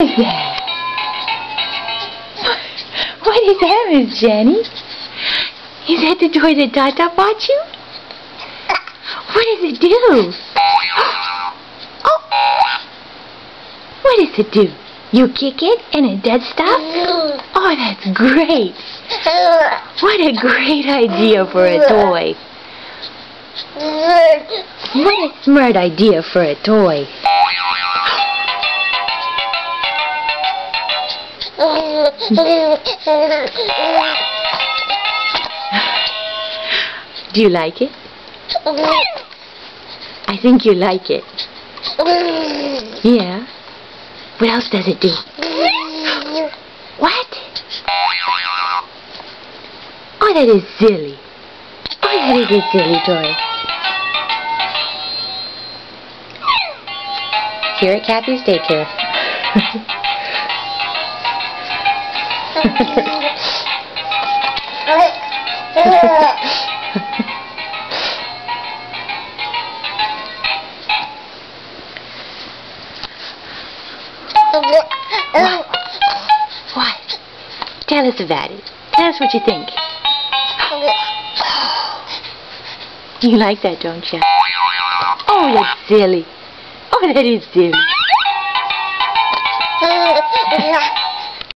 is that? What is that, Miss Jenny? Is that the toy that Tata bought you? What does it do? Oh! What does it do? You kick it and it does stuff? Oh, that's great! What a great idea for a toy! What a smart idea for a toy! Do you like it? I think you like it. Yeah? What else does it do? What? Oh, that is silly. Oh, that is a silly toy. Here at Kathy's Daycare. What? Tell us about it. Tell us what you think. You like that, don't you? Oh, that's silly. Oh, that is silly.